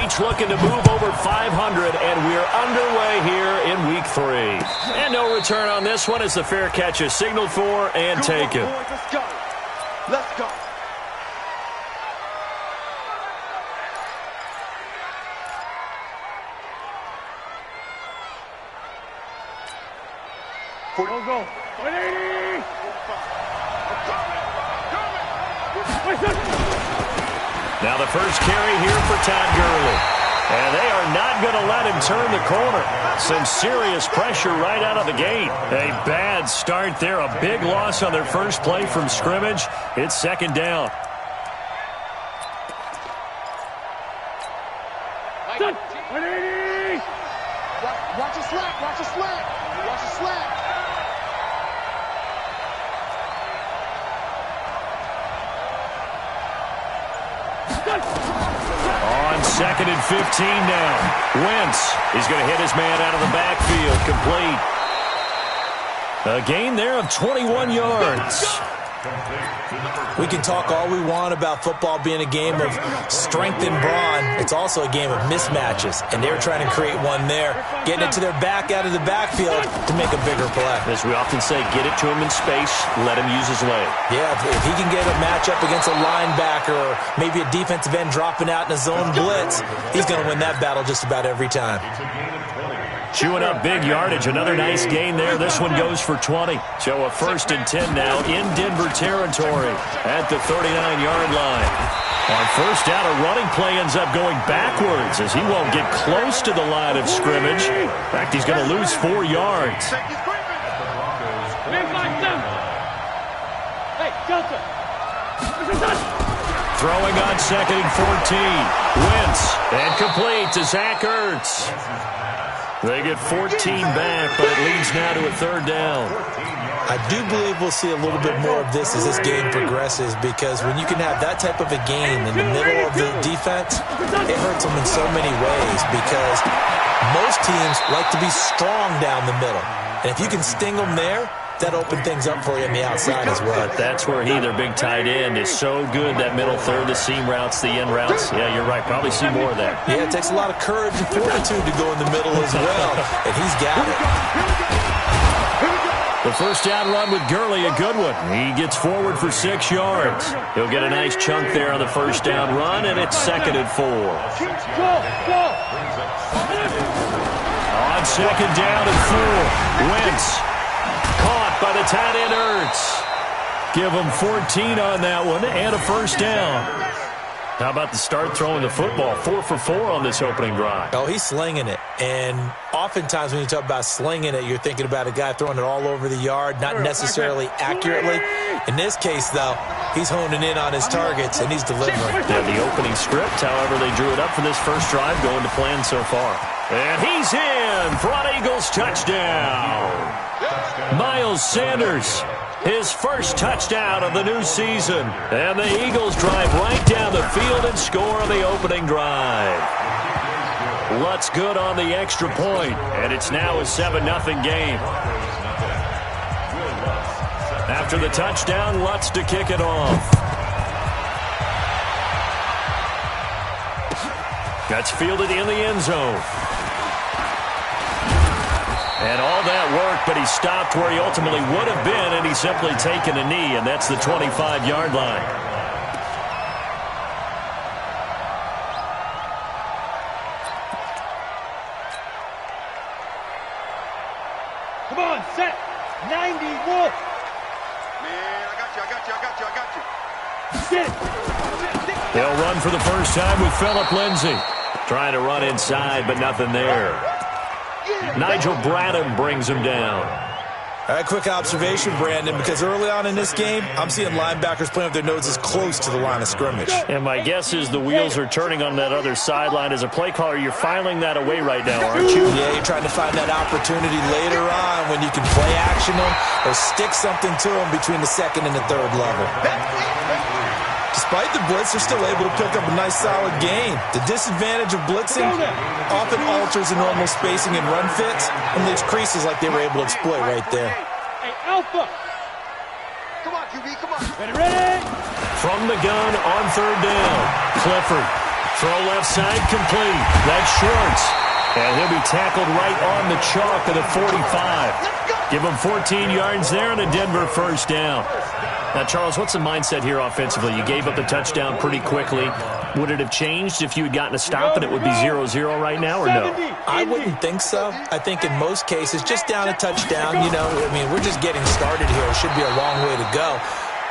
each looking to move over 500, and we're underway here in Week 3. And no return on this one as the fair catch is signaled for and taken. Let's go. Let's go. Go. 180. Now the first carry here for Todd Gurley. And they are not going to let him turn the corner. Some serious pressure right out of the gate. A bad start there. A big loss on their first play from scrimmage. It's second down. Watch the slack. Watch the slack. Watch the slack. On second and 15 now. Wentz is going to hit his man out of the backfield. Complete. A gain there of 21 yards. We can talk all we want about football being a game of strength and brawn. It's also a game of mismatches, and they're trying to create one there, getting it to their back out of the backfield to make a bigger play. As we often say, get it to him in space, let him use his leg. Yeah, if he can get a matchup against a linebacker or maybe a defensive end dropping out in a zone blitz, he's going to win that battle just about every time. Chewing up big yardage. Another nice gain there. This one goes for 20. So a 1st and 10 now in Denver territory at the 39-yard line. On first down, a running play ends up going backwards as he won't get close to the line of scrimmage. In fact, he's going to lose 4 yards. Throwing on second and 14. Wentz and complete to Zach Ertz. They get 14 back, but it leads now to a 3rd down. I do believe we'll see a little bit more of this as this game progresses, because when you can have that type of a gain in the middle of the defense, it hurts them in so many ways, because most teams like to be strong down the middle. And if you can sting them there, that opened things up for you on the outside as well. But that's where their big tight end, is so good, that middle third, the seam routes, the end routes. Yeah, you're right. Probably see more of that. Yeah, it takes a lot of courage and fortitude to go in the middle as well, and he's got it. The first down run with Gurley, a good one. He gets forward for 6 yards. He'll get a nice chunk there on the first down run, and it's 2nd and 4. On second down and 4, Wentz. Caught by the tight end Ertz. Give him 14 on that one and a first down. How about the start throwing the football? 4 for 4 on this opening drive. Oh, he's slinging it. And oftentimes when you talk about slinging it, you're thinking about a guy throwing it all over the yard, not necessarily accurately. In this case, though, he's honing in on his targets, and he's delivering. Yeah, the opening script, however, they drew it up for this first drive, going to plan so far. And he's in for an Eagles touchdown. Miles Sanders, his first touchdown of the new season. And the Eagles drive right down the field and score on the opening drive. Lutz good on the extra point, and it's now a 7-0 game. After the touchdown, Lutz to kick it off. That's fielded in the end zone. And all that work, but he stopped where he ultimately would have been, and he's simply taken a knee, and that's the 25-yard line. Come on, set. 91. Man, I got you. Sit. They'll run for the first time with Phillip Lindsay. Trying to run inside, but nothing there. Nigel Bradham brings him down. All right, quick observation, Brandon, because early on in this game, I'm seeing linebackers playing with their noses close to the line of scrimmage. And my guess is the wheels are turning on that other sideline. As a play caller, you're filing that away right now, aren't you? Yeah, you're trying to find that opportunity later on when you can play action them or stick something to them between the second and the third level. Despite the blitz, they're still able to pick up a nice, solid gain. The disadvantage of blitzing often alters the normal spacing and run fits and leaves creases like they were able to exploit right there. Hey, Alpha. Come on, QB, come on. Ready? From the gun on third down, Clifford Throw left side complete. That's Shorts. And he'll be tackled right on the chalk of the 45. Give him 14 yards there and a Denver first down. Now, Charles, what's the mindset here offensively? You gave up the touchdown pretty quickly. Would it have changed if you had gotten a stop and it would be 0-0 right now, or no? I wouldn't think so. I think in most cases, just down a touchdown, we're just getting started here. It should be a long way to go.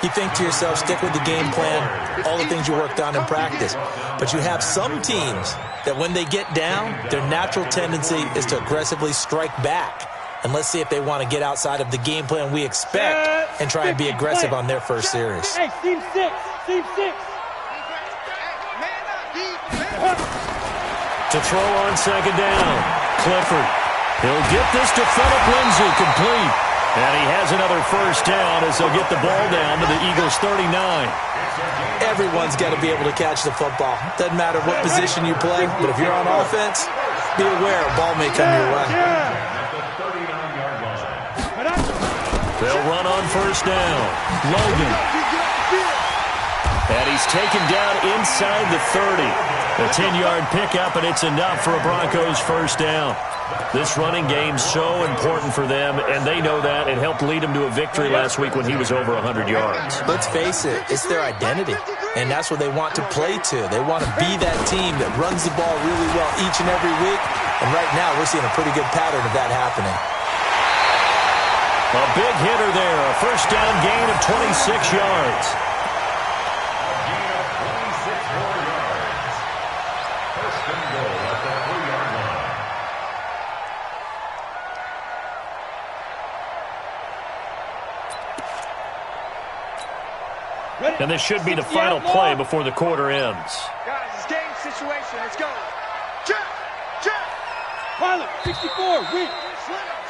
You think to yourself, stick with the game plan, all the things you worked on in practice. But you have some teams that when they get down, their natural tendency is to aggressively strike back. And let's see if they want to get outside of the game plan we expect and try and be aggressive on their first series. Hey, team six. To throw on second down, Clifford. He'll get this to Phillip Lindsay, complete. And he has another first down as they'll get the ball down to the Eagles' 39. Everyone's got to be able to catch the football. Doesn't matter what position you play, but if you're on offense, be aware a ball may come your way. They'll run on first down. Logan. And he's taken down inside the 30. A 10-yard pickup, and it's enough for a Broncos first down. This running game's so important for them, and they know that. It helped lead them to a victory last week when he was over 100 yards. Let's face it, it's their identity, and that's what they want to play to. They want to be that team that runs the ball really well each and every week, and right now we're seeing a pretty good pattern of that happening. A big hitter there, a first down gain of 26 yards. And this should be the final play before the quarter ends. Guys, it's game situation. Let's go. Check. Pilot, 64, weak.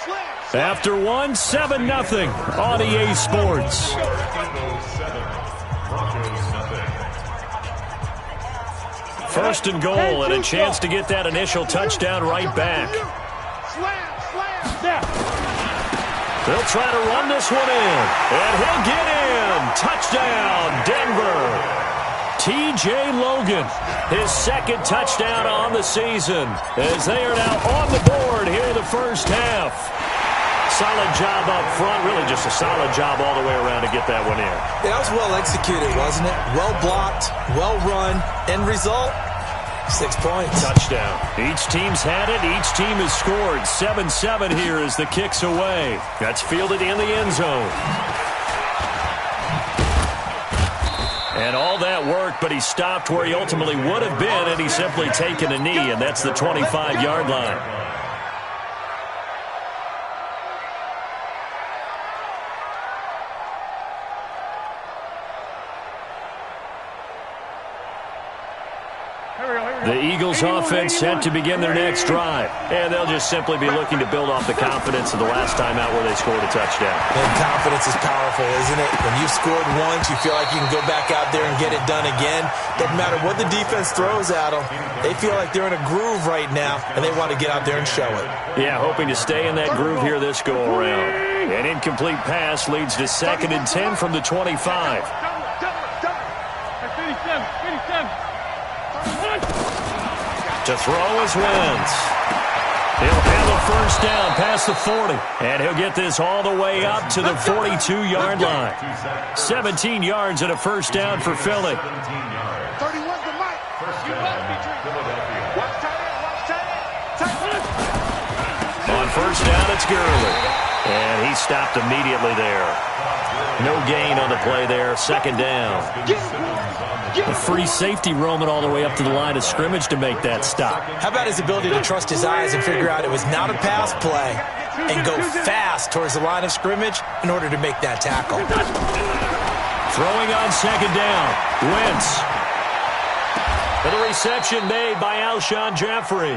Slam. After 7-0 on EA Sports. First and goal and a chance to get that initial touchdown right back. Slam. They'll try to run this one in, and he'll get in. Touchdown, Denver. T.J. Logan, his second touchdown on the season, as they are now on the board here in the first half. Solid job up front, really just a solid job all the way around to get that one in. That was well executed, wasn't it? Well blocked, well run, end result, 6 points. Touchdown. Each team's had it. Each team has scored. 7-7 here as the kick's away. That's fielded in the end zone. And all that work, but he stopped where he ultimately would have been, and he's simply taken a knee, and that's the 25-yard line. The Eagles offense set to begin their next drive. And they'll just simply be looking to build off the confidence of the last time out where they scored a touchdown. And confidence is powerful, isn't it? When you've scored once, you feel like you can go back out there and get it done again. Doesn't matter what the defense throws at them. They feel like they're in a groove right now, and they want to get out there and show it. Yeah, hoping to stay in that groove here this go-around. An incomplete pass leads to 2nd and 10 from the 25. To throw is Wentz. He'll have a first down past the 40. And he'll get this all the way up to the 42-yard line. 17 yards and a first down for Philly. 31's the mic. You must be treated. Watch tight end. On first down, it's Gurley. And he stopped immediately there. No gain on the play there. 2nd down. A free safety roaming all the way up to the line of scrimmage to make that stop. How about his ability to trust his eyes and figure out it was not a pass play and go fast towards the line of scrimmage in order to make that tackle. Throwing on 2nd down. Wentz. And the reception made by Alshon Jeffrey.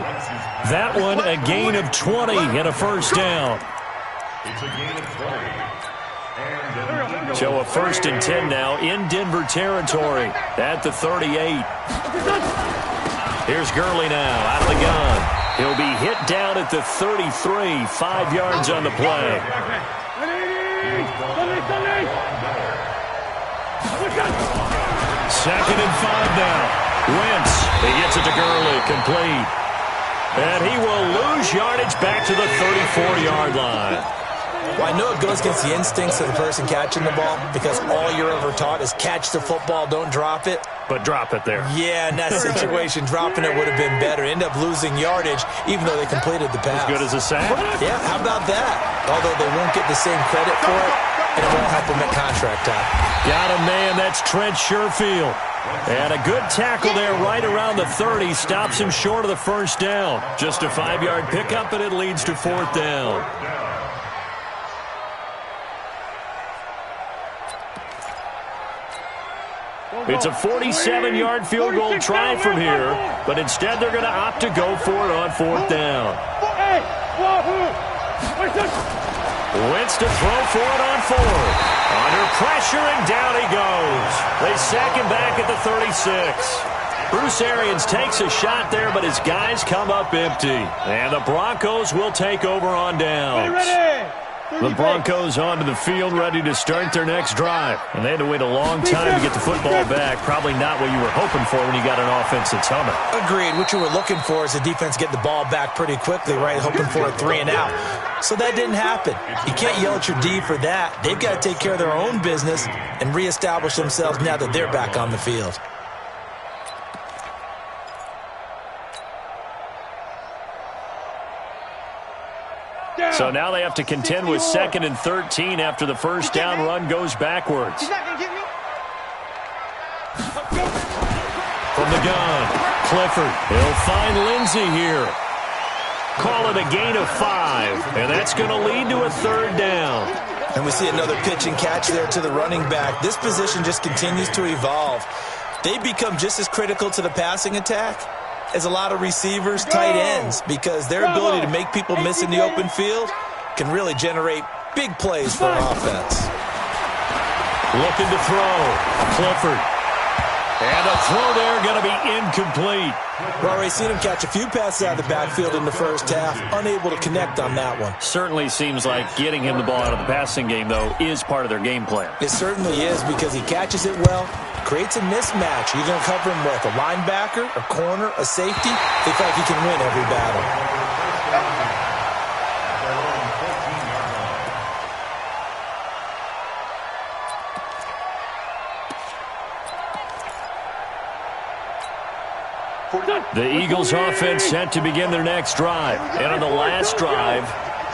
That one a gain of 20 and a first down. It's a gain of 20. So a 1st and 10 now in Denver territory at the 38. Here's Gurley now out of the gun. He'll be hit down at the 33, 5 yards on the play. 2nd and 5 now. Wentz, he gets it to Gurley, complete. And he will lose yardage back to the 34-yard line. Well, I know it goes against the instincts of the person catching the ball because all you're ever taught is catch the football, don't drop it. But drop it there. Yeah, in that situation, dropping it would have been better. End up losing yardage, even though they completed the pass. As good as a sack? Yeah, how about that? Although they won't get the same credit for it, and it won't help them at contract time. Got a man, that's Trent Sherfield. And a good tackle there right around the 30. Stops him short of the first down. Just a 5-yard pickup, and it leads to 4th down. It's a 47-yard field goal try from here, but instead they're going to opt to go for it on 4th down. Wentz to throw for it on 4th. Under pressure, and down he goes. They sack him back at the 36. Bruce Arians takes a shot there, but his guys come up empty. And the Broncos will take over on downs. The Broncos onto the field, ready to start their next drive. And they had to wait a long time to get the football back. Probably not what you were hoping for when you got an offense that's humming. Agreed. What you were looking for is the defense get the ball back pretty quickly, right? Hoping for a 3-and-out. So that didn't happen. You can't yell at your D for that. They've got to take care of their own business and reestablish themselves now that they're back on the field. So now they have to contend with 2nd and 13 after the first down run goes backwards. He's not going to get me. From the gun, Clifford. He'll find Lindsey here. Call it a gain of 5, and that's going to lead to a 3rd down. And we see another pitch and catch there to the running back. This position just continues to evolve. They become just as critical to the passing attack as a lot of receivers, tight ends, because their ability to make people miss in the open field can really generate big plays for an offense. Looking to throw. Clifford. And a throw there going to be incomplete. We've already seen him catch a few passes out of the backfield in the first half, unable to connect on that one. Certainly seems like getting him the ball out of the passing game, though, is part of their game plan. It certainly is because he catches it well, creates a mismatch. You're going to cover him with a linebacker, a corner, a safety. They feel like he can win every battle. The Eagles offense set to begin their next drive. And on the last drive,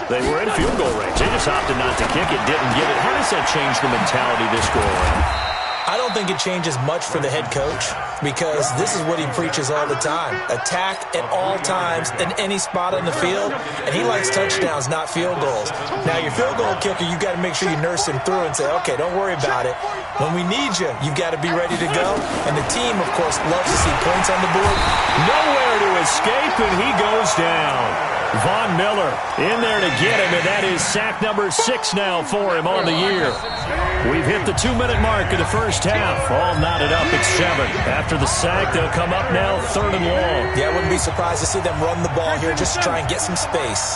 they were in field goal range. They just opted not to kick it, didn't get it. How does that change the mentality this go around? I don't think it changes much for the head coach because this is what he preaches all the time. Attack at all times in any spot on the field, and he likes touchdowns, not field goals. Now, your field goal kicker, you've got to make sure you nurse him through and say, okay, don't worry about it. When we need you, you've got to be ready to go. And the team, of course, loves to see points on the board. Nowhere to escape, and he goes down. Von Miller in there to get him, and that is sack number 6 now for him on the year. We've hit the 2-minute mark of the first half. All knotted up at 7. After the sack, they'll come up now 3rd and long. Yeah, I wouldn't be surprised to see them run the ball here just to try and get some space.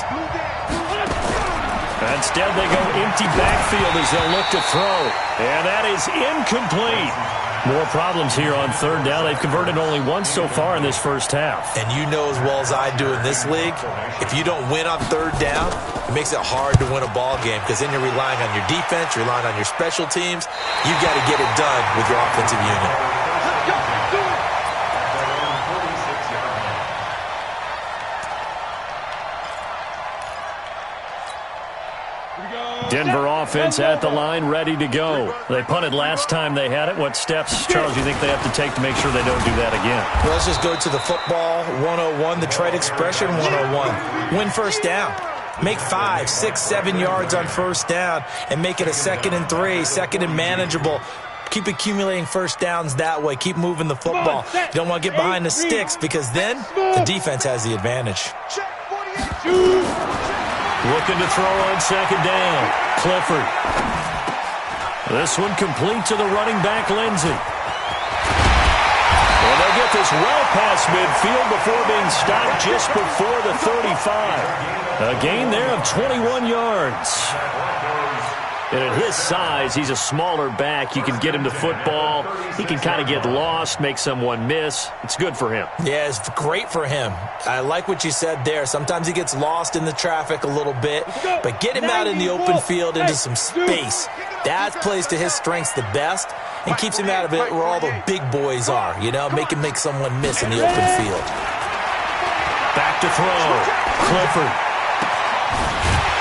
Instead, they go empty backfield as they'll look to throw. And that is incomplete. More problems here on 3rd down. They've converted only once so far in this first half. And you know as well as I do in this league, if you don't win on 3rd down, it makes it hard to win a ball game because then you're relying on your defense, you're relying on your special teams. You've got to get it done with your offensive unit. Denver offense at the line, ready to go. They punted last time they had it. What steps, Charles, do you think they have to take to make sure they don't do that again? Well, let's just go to the football 101, the trade expression 101. Win first down. Make 5, 6, 7 yards on first down and make it a 2nd and 3, 2nd and manageable. Keep accumulating first downs that way. Keep moving the football. You don't want to get behind the sticks because then the defense has the advantage. Looking to throw on 2nd down. Clifford. This one complete to the running back, Lindsey. And they'll get this well past midfield before being stopped just before the 35. A gain there of 21 yards. And at his size, he's a smaller back. You can get him to football. He can kind of get lost, make someone miss. It's good for him. Yeah, it's great for him. I like what you said there. Sometimes he gets lost in the traffic a little bit, but get him out in the open field into some space. That plays to his strengths the best and keeps him out of it where all the big boys are, you know, make him make someone miss in the open field. Back to throw. Clifford.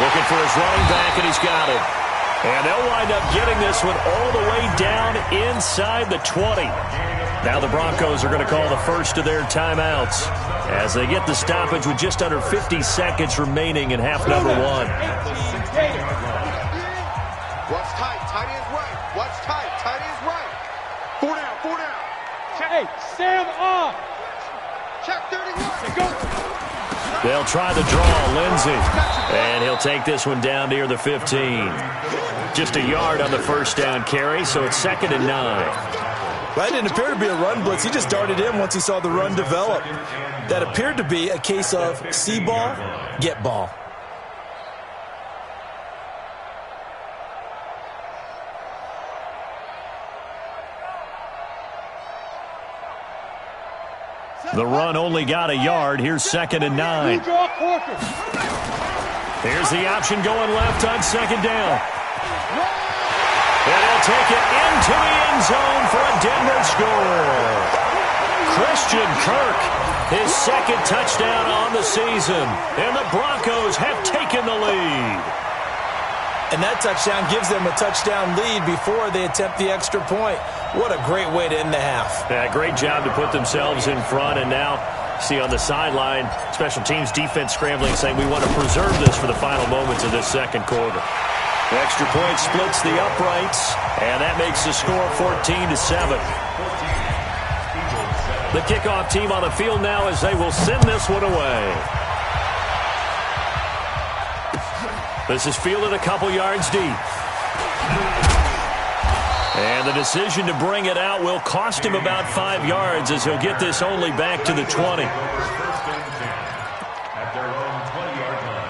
Looking for his running back, and he's got it. And they'll wind up getting this one all the way down inside the 20. Now the Broncos are going to call the first of their timeouts as they get the stoppage with just under 50 seconds remaining in half number one. Watch tight. Tight ends right. Watch tight. Tight ends right. 4 down. 4 down. Hey, Sam off. Check 31. Go. They'll try the draw, Lindsey. And he'll take this one down near the 15. Just a yard on the first down carry, so it's 2nd and 9. That didn't appear to be a run blitz. He just darted in once he saw the run develop. That appeared to be a case of see ball, get ball. The run only got a yard. Here's 2nd and 9. Here's the option going left on 2nd down. And he'll take it into the end zone for a Denver score. Christian Kirk, his 2nd touchdown on the season. And the Broncos have taken the lead. And that touchdown gives them a touchdown lead before they attempt the extra point. What a great way to end the half. Yeah, great job to put themselves in front. And now, see on the sideline, special teams defense scrambling, saying we want to preserve this for the final moments of this second quarter. The extra point splits the uprights, and that makes the score 14-7. The kickoff team on the field now as they will send this one away. This is fielded a couple yards deep. And the decision to bring it out will cost him about 5 yards as he'll get this only back to the 20. At their own 20-yard line.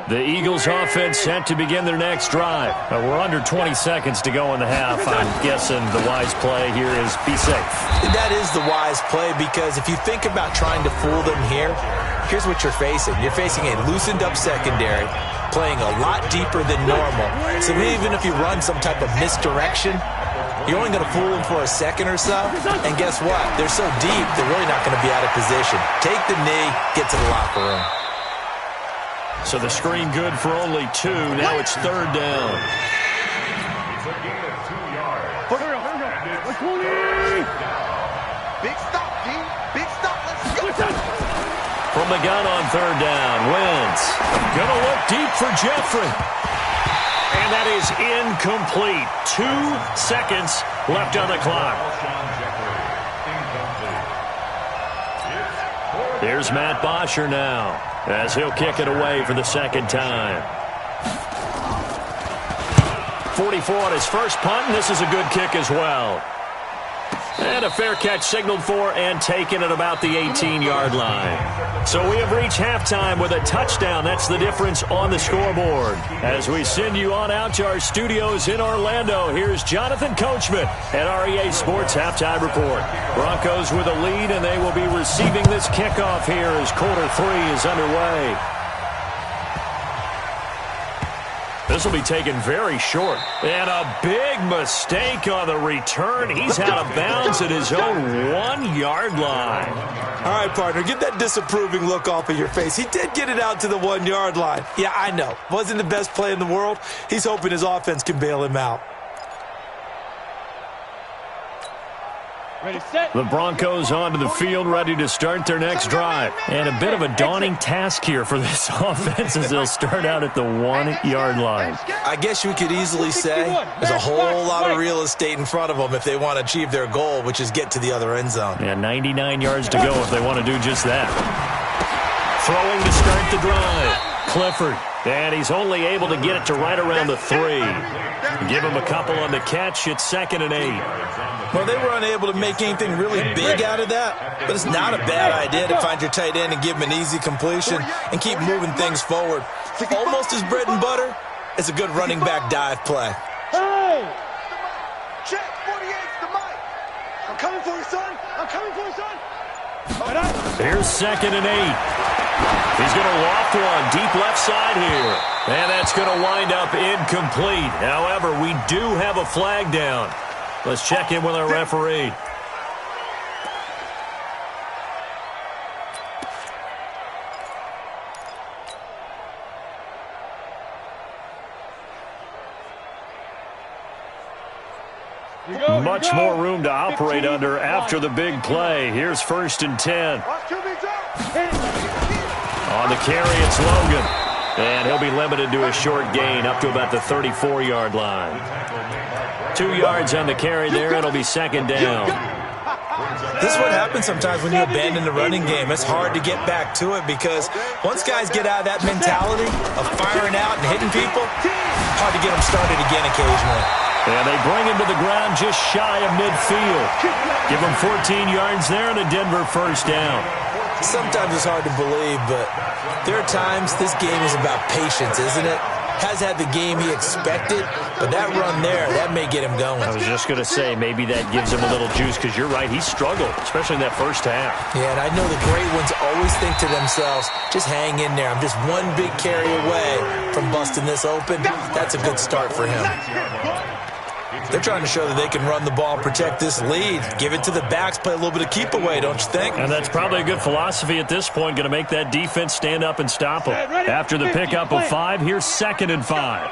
The Eagles offense set to begin their next drive. We're under 20 seconds to go in the half. I'm guessing the wise play here is be safe. That is the wise play because if you think about trying to fool them here, here's what you're facing. You're facing a loosened up secondary, playing a lot deeper than normal. So even if you run some type of misdirection, you're only going to fool them for a second or so. And guess what? They're so deep, they're really not going to be out of position. Take the knee, get to the locker room. So the screen good for only 2. Now it's 3rd down. It's a gain of 2 yards. Big stop, D. Big stop. Let's go. From the gun on 3rd down, Wentz gonna look deep for Jeffrey. And that is incomplete. 2 seconds left on the clock. Here's Matt Bosher now as he'll kick it away for the 2nd time. 44 on his first punt, and this is a good kick as well. And a fair catch signaled for and taken at about the 18-yard line. So we have reached halftime with a touchdown. That's the difference on the scoreboard. As we send you on out to our studios in Orlando, here's Jonathan Coachman at REA Sports Halftime Report. Broncos with a lead, and they will be receiving this kickoff here as quarter 3 is underway. This will be taken very short. And a big mistake on the return. He's out of bounds at his own 1-yard line. All right, partner, get that disapproving look off of your face. He did get it out to the 1-yard line. Yeah, I know. Wasn't the best play in the world. He's hoping his offense can bail him out. Ready, set. The Broncos onto the field, ready to start their next drive. And a bit of a daunting task here for this offense as they'll start out at the 1-yard line. I guess you could easily say there's a whole lot of real estate in front of them if they want to achieve their goal, which is get to the other end zone. Yeah, 99 yards to go if they want to do just that. Throwing to start the drive. Clifford. And he's only able to get it to right around the 3. Give him a couple on the catch. It's 2nd and 8. Well, they were unable to make anything really big out of that, but it's not a bad idea to find your tight end and give him an easy completion and keep moving things forward. Almost his bread and butter. It's a good running back dive play. Hey! Check, 48's the mic. I'm coming for you, son. I'm coming for you, son. Here's 2nd and 8. He's going to loft one deep left side here. And that's going to wind up incomplete. However, we do have a flag down. Let's check in with our referee. Much more room to operate under after the big play. Here's 1st and 10. On the carry, it's Logan. And he'll be limited to a short gain up to about the 34-yard line. 2 yards on the carry there. It'll be 2nd down. This is what happens sometimes when you abandon the running game. It's hard to get back to it because once guys get out of that mentality of firing out and hitting people, hard to get them started again occasionally. And they bring him to the ground just shy of midfield. Give him 14 yards there and a Denver 1st down. Sometimes it's hard to believe, but there are times this game is about patience, isn't it? Has had the game he expected, but that run there, that may get him going. I was just going to say, maybe that gives him a little juice because you're right, he struggled, especially in that first half. Yeah, and I know the great ones always think to themselves, just hang in there. I'm just one big carry away from busting this open. That's a good start for him. They're trying to show that they can run the ball and protect this lead. Give it to the backs, play a little bit of keep away, don't you think? And that's probably a good philosophy at this point, going to make that defense stand up and stop them. After the pickup of 5, here's 2nd and 5.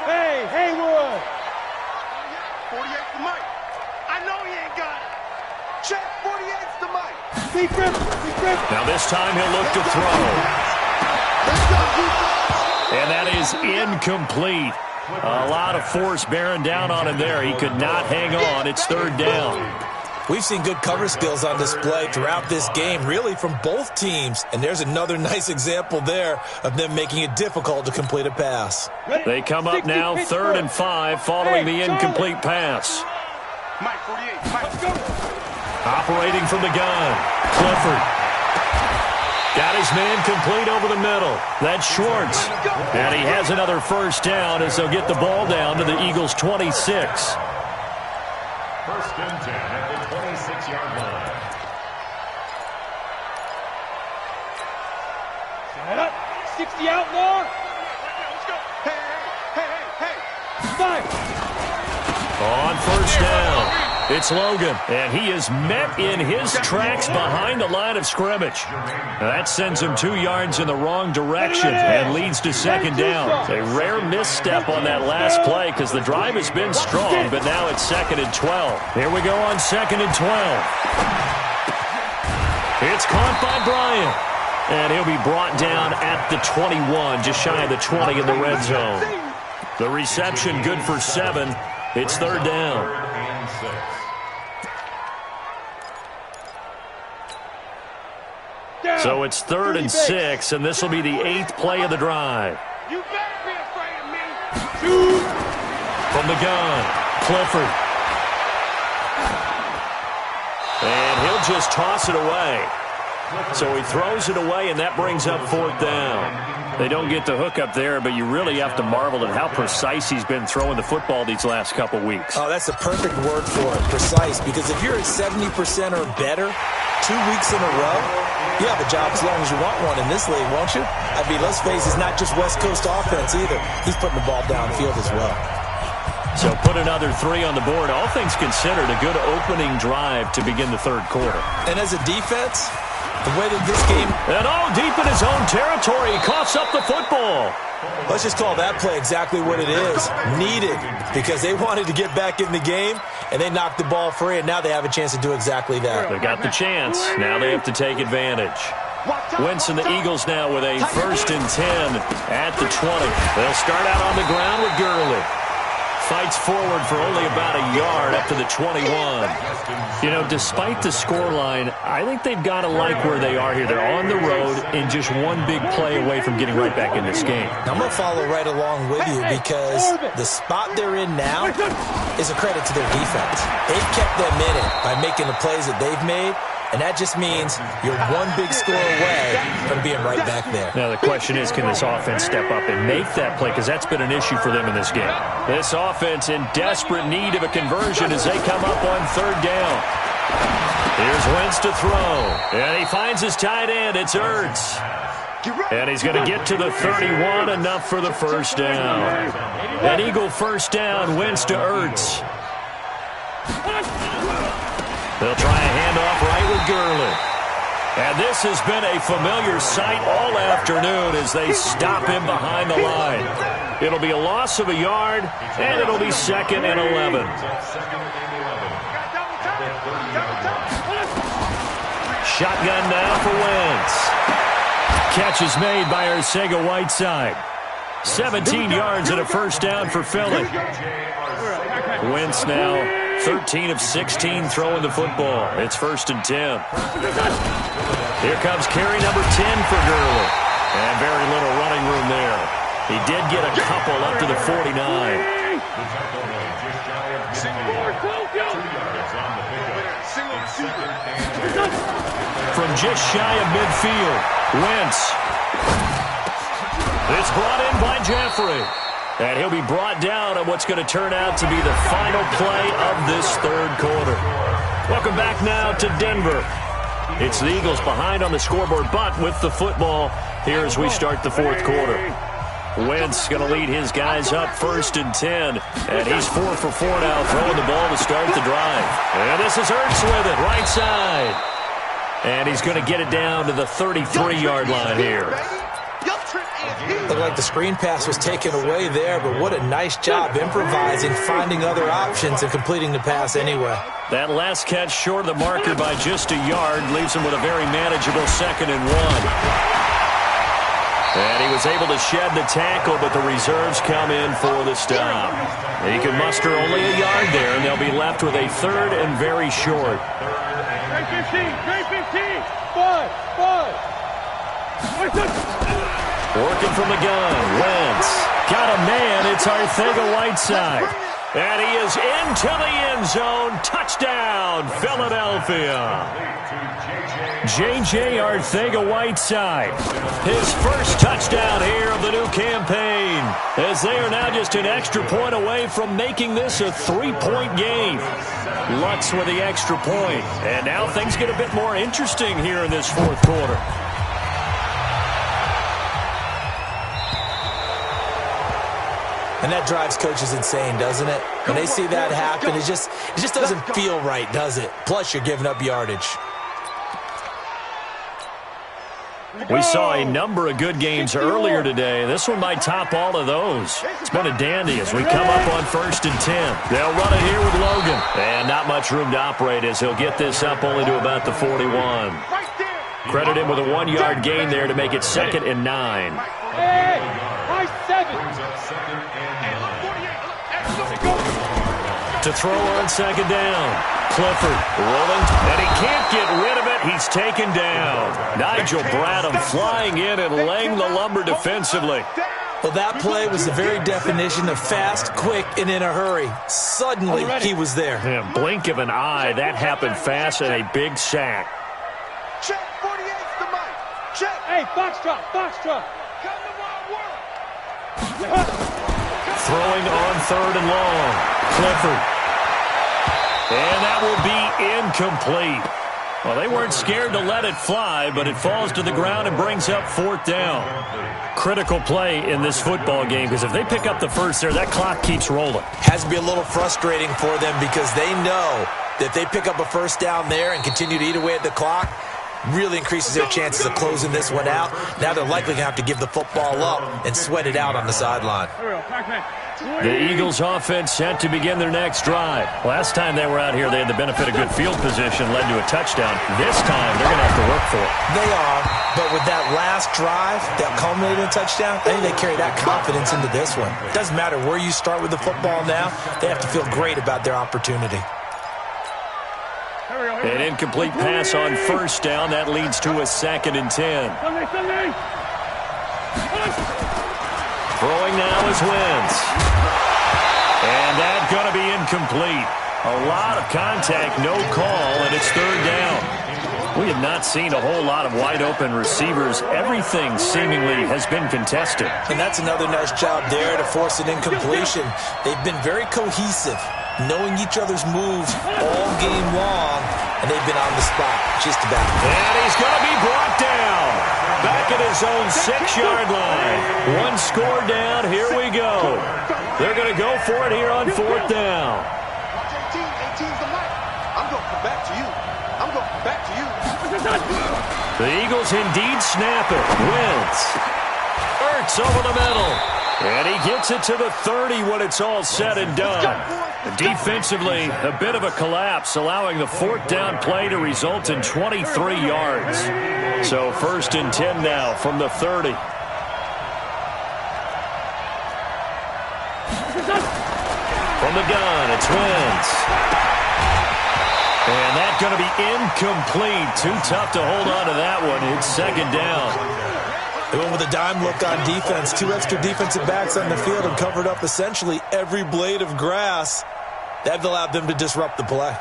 Hey, Haywood! 48's the mic. I know he ain't got it. Check, 48's the mic. Be grip. Now this time he'll look to throw. And that is incomplete. A lot of force bearing down on him there. He could not hang on. It's 3rd down. We've seen good cover skills on display throughout this game, really from both teams. And there's another nice example there of them making it difficult to complete a pass. They come up now 3rd and 5 following the incomplete pass. Operating from the gun. Clifford. Got his man complete over the middle. That's Schwartz. And he has another 1st down as they'll get the ball down to the Eagles' 26. 1st and 10 at the 26-yard line. Set up. 60 outlaw. Let's go. Hey. Fire. On 1st down. It's Logan, and he is met in his tracks behind the line of scrimmage. That sends him 2 yards in the wrong direction and leads to 2nd down. A rare misstep on that last play because the drive has been strong, but now it's 2nd and 12. Here we go on 2nd and 12. It's caught by Bryant, and he'll be brought down at the 21, just shy of the 20 in the red zone. The reception good for 7. It's 3rd down. So it's 3rd and 6, and this will be the 8th play of the drive. You better be afraid of me. From the gun, Clifford. And he'll just toss it away. So he throws it away, and that brings up 4th down. They don't get the hook up there, but you really have to marvel at how precise he's been throwing the football these last couple weeks. Oh, that's the perfect word for it, precise, because if you're at 70% or better 2 weeks in a row, you have a job as long as you want one in this league, won't you? I mean, let's face it, it's not just West Coast offense either. He's putting the ball downfield as well. So put another 3 on the board. All things considered, a good opening drive to begin the 3rd quarter. And as a defense, the way that this game... And deep in his own territory, he coughs up the football. Let's just call that play exactly what it is. Needed, because they wanted to get back in the game, and they knocked the ball free, and now they have a chance to do exactly that. They got the chance. Now they have to take advantage. Wentz and the Eagles now with a 1st and 10 at the 20. They'll start out on the ground with Gurley. Fights forward for only about a yard up to the 21. You know, despite the scoreline, I think they've got to like where they are here. They're on the road and just one big play away from getting right back in this game. I'm going to follow right along with you because the spot they're in now is a credit to their defense. They've kept them in it by making the plays that they've made, and that just means you're one big score away from being right back there. Now the question is, can this offense step up and make that play? Because that's been an issue for them in this game. This offense in desperate need of a conversion as they come up on third down. Here's Wentz to throw. And he finds his tight end. It's Ertz. And he's going to get to the 31, enough for the first down. An Eagle first down, Wentz to Ertz. They'll try a handoff right with Gurley. And this has been a familiar sight all afternoon as they stop him behind the line. It'll be a loss of a yard, and it'll be 2nd and 11. Shotgun now for Wentz. Catch is made by Arcega-Whiteside. 17 yards and a first down for Philly. Wentz now 13 of 16 throwing the football. It's 1st and 10. Here comes carry number 10 for Gurley. And very little running room there. He did get a couple up to the 49. From just shy of midfield, Wentz. It's brought in by Jeffrey. And he'll be brought down on what's going to turn out to be the final play of this third quarter. Welcome back now to Denver. It's the Eagles behind on the scoreboard, but with the football here as we start the fourth quarter. Wentz going to lead his guys up 1st and 10. And he's 4 for 4 now, throwing the ball to start the drive. And this is Ertz with it, right side. And he's going to get it down to the 33-yard line here. Looked like the screen pass was taken away there, but what a nice job improvising, finding other options, and completing the pass anyway. That last catch short of the marker by just a yard leaves him with a very manageable 2nd and 1. And he was able to shed the tackle, but the reserves come in for the stop. He can muster only a yard there, and they'll be left with a 3rd and very short. Great 15, 5. Working from the gun, Wentz. Got a man, it's Arcega-Whiteside. And he is into the end zone. Touchdown, Philadelphia. J.J. Arcega-Whiteside. His first touchdown here of the new campaign, as they are now just an extra point away from making this a 3-point game. Lutz with the extra point. And now things get a bit more interesting here in this fourth quarter. And that drives coaches insane, doesn't it? When they see that happen, it just doesn't feel right, does it? Plus, you're giving up yardage. We saw a number of good games earlier today. This one might top all of those. It's been a dandy as we come up on 1st and 10. They'll run it here with Logan. And not much room to operate as he'll get this up only to about the 41. Credit him with a 1-yard gain there to make it 2nd and 9. To throw on 2nd down. Clifford rolling, and he can't get rid of it. He's taken down. Nigel Bradham flying in and laying the lumber defensively. Well, that play was the very definition of fast, quick, and in a hurry. Suddenly, he was there. Yeah, blink of an eye, that happened fast and a big sack. Check, 48's the mic. Check. Hey, box drop. Come to my work. Throwing on 3rd and long. Clifford. And that will be incomplete. Well, they weren't scared to let it fly, but it falls to the ground and brings up 4th down. Critical play in this football game, because if they pick up the first there, that clock keeps rolling. Has to be a little frustrating for them because they know that if they pick up a first down there and continue to eat away at the clock, really increases their chances of closing this one out. Now they're likely going to have to give the football up and sweat it out on the sideline. The Eagles offense set to begin their next drive. Last time they were out here, they had the benefit of good field position, led to a touchdown. This time, they're going to have to work for it. They are, but with that last drive that culminated in a touchdown, I think they carry that confidence into this one. It doesn't matter where you start with the football now. They have to feel great about their opportunity. An incomplete pass on first down. That leads to a 2nd and 10. Throwing now is Wentz. And that's going to be incomplete. A lot of contact, no call, and it's 3rd down. We have not seen a whole lot of wide-open receivers. Everything seemingly has been contested. And that's another nice job there to force an incompletion. They've been very cohesive, knowing each other's moves all game long, and they've been on the spot just about. And he's going to be brought down. Back at his own 6-yard line. One score down. Here we go. They're going to go for it here on 4th down. Watch 18. 18's the mic. I'm going to come back to you. I'm going to come back to you. The Eagles indeed snap it. Wentz. Ertz over the middle. And he gets it to the 30 when it's all said and done. Defensively, a bit of a collapse, allowing the 4th down play to result in 23 yards. So 1st and 10 now from the 30. From the gun, it's Wentz. And that's going to be incomplete. Too tough to hold on to that one. It's 2nd down. They went with a dime look on defense. 2 extra defensive backs on the field and covered up essentially every blade of grass. That allowed them to disrupt the play.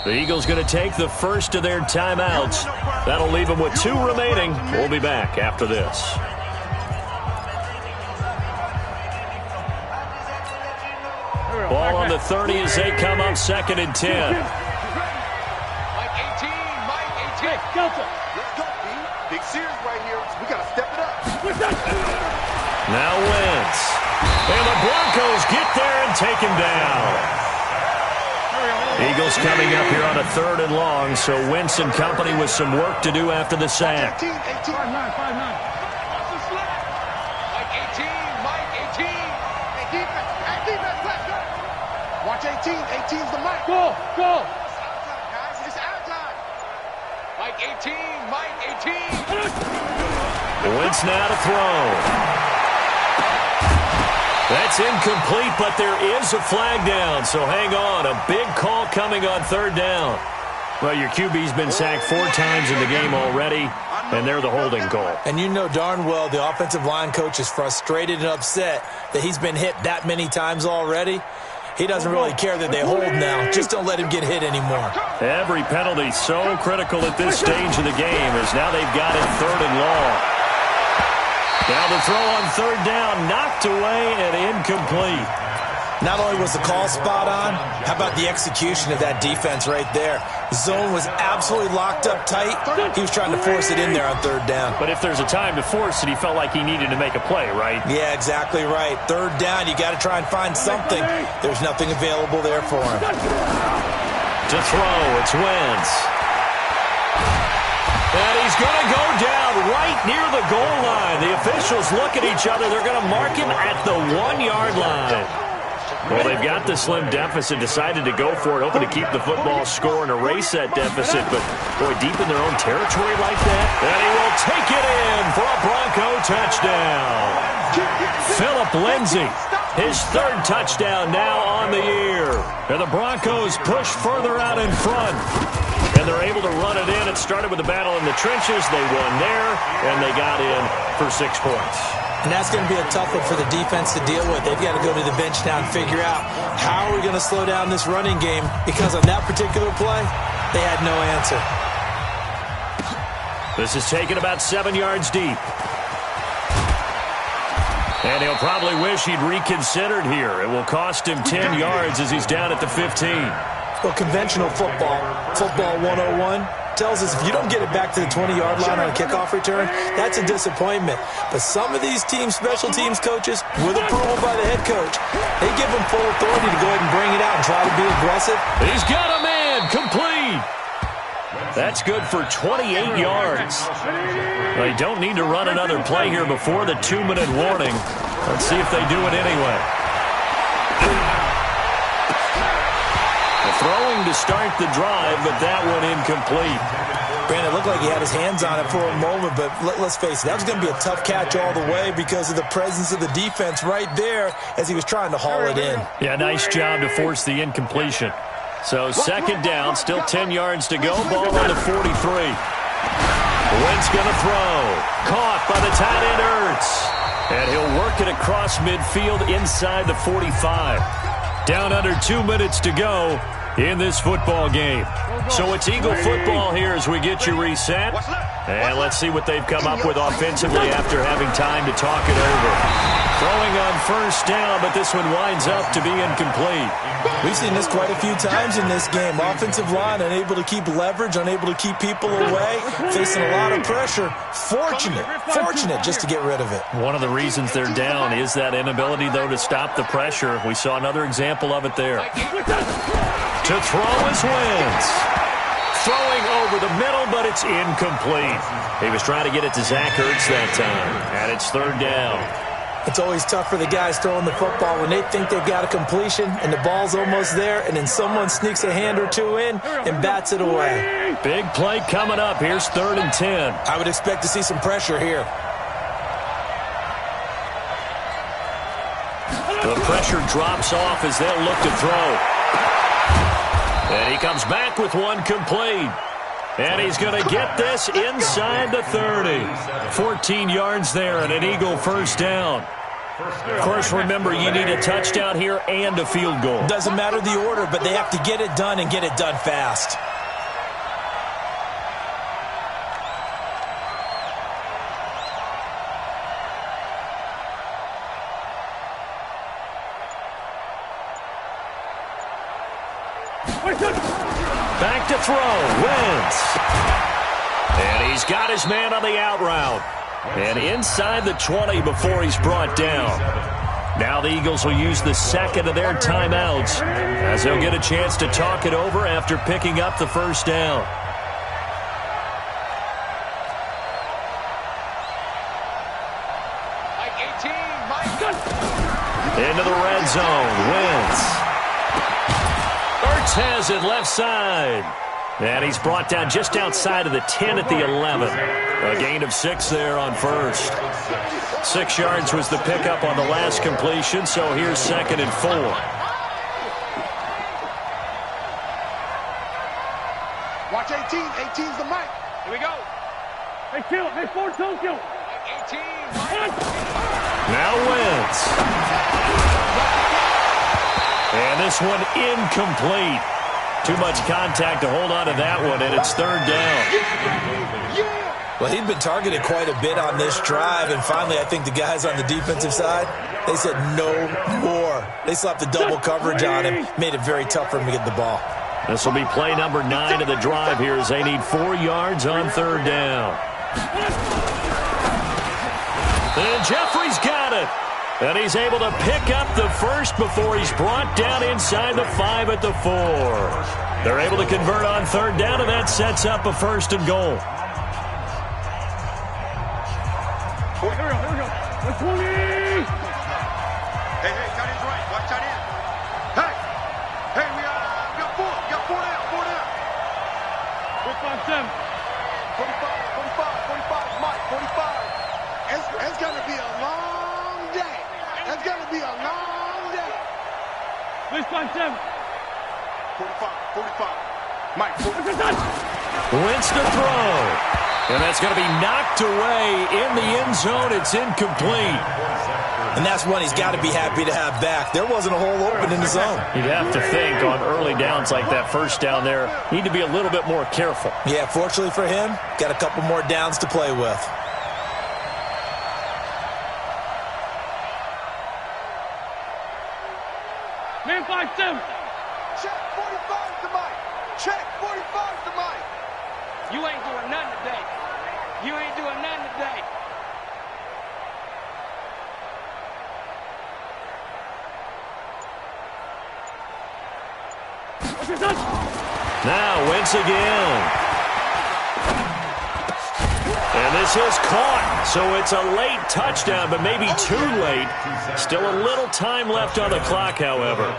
The Eagles going to take the first of their timeouts. That'll leave them with 2 remaining. We'll be back after this. Ball on the 30 as they come up 2nd and 10. Mike 18. Mike 18. Let's go, B. Big series right here. We got to step it up. Now Wentz. And the Broncos get there and take him down. Eagles coming up here on a 3rd and long, so Wentz and company with some work to do after the sack. 18. 18. 5-9. Watch the slap. Mike 18. Mike 18. Hey, defense. Hey, defense. Let's go. Watch 18. 18's the mic. Go. Go. It's out of time, guys. It's out of time. Mike 18. Mike 18. Wentz now to throw. That's incomplete, but there is a flag down, so hang on. A big call coming on 3rd down. Well, your QB's been sacked 4 times in the game already, and they're the holding call. And you know darn well the offensive line coach is frustrated and upset that he's been hit that many times already. He doesn't really care that they hold now. Just don't let him get hit anymore. Every penalty so critical at this stage of the game as now they've got it 3rd and long. Now the throw on 3rd down, knocked away and incomplete. Not only was the call spot on, how about the execution of that defense right there? Zone was absolutely locked up tight. He was trying to force it in there on 3rd down. But if there's a time to force it, he felt like he needed to make a play, right? Yeah, exactly right. 3rd down, you got to try and find something. There's nothing available there for him. To throw, it's Wentz. And he's going to go down right near the goal line. The officials look at each other. They're going to mark him at the 1-yard line. Well, they've got the slim deficit, decided to go for it, hoping to keep the football score and erase that deficit. But, boy, deep in their own territory like that. And he will take it in for a Bronco touchdown. Phillip Lindsay, his 3rd touchdown now on the year. And the Broncos push further out in front. And they're able to run it in. It started with a battle in the trenches. They won there, and they got in for 6 points. And that's going to be a tough one for the defense to deal with. They've got to go to the bench now and figure out how are we going to slow down this running game, because on that particular play, they had no answer. This is taken about 7 yards deep. And he'll probably wish he'd reconsidered here. It will cost him 10 yards as he's down at the 15. Well, conventional football 101, tells us if you don't get it back to the 20-yard line on a kickoff return, that's a disappointment. But some of these special teams coaches, with approval by the head coach, they give them full authority to go ahead and bring it out and try to be aggressive. He's got a man, complete. That's good for 28 yards. They don't need to run another play here before the 2-minute warning. Let's see if they do it anyway. The throwing to start the drive, but that one incomplete. Brandon, it looked like he had his hands on it for a moment, but let's face it, that was going to be a tough catch all the way because of the presence of the defense right there as he was trying to haul it in. Yeah, nice job to force the incompletion. So second down, still 10 yards to go. Ball on the 43. Wentz going to throw. Caught by the tight end, Ertz. And he'll work it across midfield inside the 45. Down under 2 minutes to go in this football game. So it's Eagle football here as we get you reset. And let's see what they've come up with offensively after having time to talk it over. Throwing on first down, but this one winds up to be incomplete. We've seen this quite a few times in this game. Offensive line unable to keep leverage, unable to keep people away, facing a lot of pressure. Fortunate just to get rid of it. One of the reasons they're down is that inability, though, to stop the pressure. We saw another example of it there. To throw is Wentz. Throwing over the middle, but it's incomplete. He was trying to get it to Zach Ertz that time, and it's third down. It's always tough for the guys throwing the football when they think they've got a completion and the ball's almost there, and then someone sneaks a hand or two in and bats it away. Big play coming up. Here's 3rd and 10. I would expect to see some pressure here. The pressure drops off as they'll look to throw. And he comes back with one complete. And he's going to get this inside the 30. 14 yards there and an Eagle first down. Of course, remember, you need a touchdown here and a field goal. Doesn't matter the order, but they have to get it done and get it done fast. Back to throw, Wentz. And he's got his man on the out route. And inside the 20 before he's brought down. Now the Eagles will use the second of their timeouts as they'll get a chance to talk it over after picking up the first down. Into the red zone, Wentz. Ertz has it left side. And he's brought down just outside of the 10 at the 11. A gain of 6 there on first. 6 yards was the pickup on the last completion, so here's 2nd and 4. Watch 18. 18's the mic. Here we go. Hey, kill. Hey, Ford Tokyo. 18. Now Wentz. And this one incomplete. Too much contact to hold on to that one, and it's 3rd down. Well, he'd been targeted quite a bit on this drive, and finally I think the guys on the defensive side, they said no more. They slapped the double coverage on him, made it very tough for him to get the ball. This will be play number 9 of the drive here as they need 4 yards on 3rd down. And Jeffrey's got it. And he's able to pick up the first before he's brought down inside the 5 at the 4. They're able to convert on 3rd down, and that sets up a 1st and goal. Here we go. 120. Hey, tight end's right. Watch tight end. Hey, we got 4. We got 4 down. 45, 45, Mike, 45. It's going to be a long day. It's going to be a long day. 45, 45. Mike, 45. Wentz to throw. And that's going to be knocked away in the end zone. It's incomplete. And that's one he's got to be happy to have back. There wasn't a hole open in the zone. You'd have to think on early downs like that first down there, need to be a little bit more careful. Yeah, fortunately for him, got a couple more downs to play with. him! Check 45 to Mike! Check 45 to Mike! You ain't doing nothing today. You ain't doing nothing today. Now Wentz again. And this is caught. So it's a late touchdown, but maybe too late. Still a little time left on the clock, however.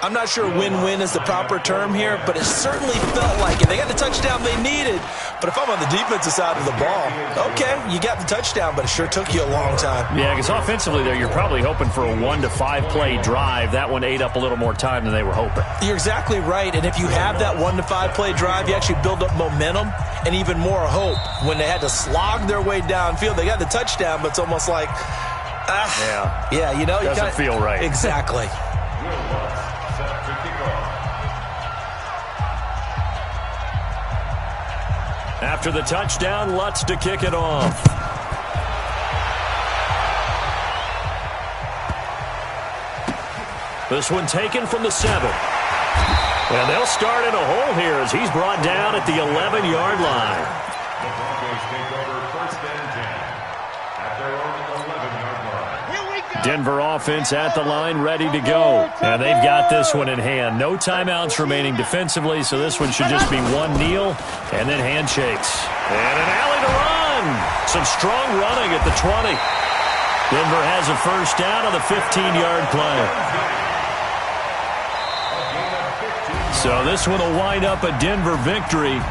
I'm not sure win-win is the proper term here, but it certainly felt like it. They got the touchdown they needed. But if I'm on the defensive side of the ball, okay, you got the touchdown, but it sure took you a long time. Yeah, because offensively there, you're probably hoping for a 1 to 5 play drive. That one ate up a little more time than they were hoping. You're exactly right. And if you have that 1 to 5 play drive, you actually build up momentum and even more hope. When they had to slog their way downfield, they got the touchdown, but it's almost like, yeah, you know, doesn't feel right. Exactly. After the touchdown, Lutz to kick it off. This one taken from the 7. And they'll start in a hole here as he's brought down at the 11-yard line. The Broncos take over 1st and 10 at their own 11-yard line. Here we go! Denver offense at the line, ready to go. And they've got this one in hand. No timeouts remaining defensively, so this one should just be one kneel and then handshakes. And an alley to run. Some strong running at the 20. Denver has a first down on the 15-yard play. So this one will wind up a Denver victory.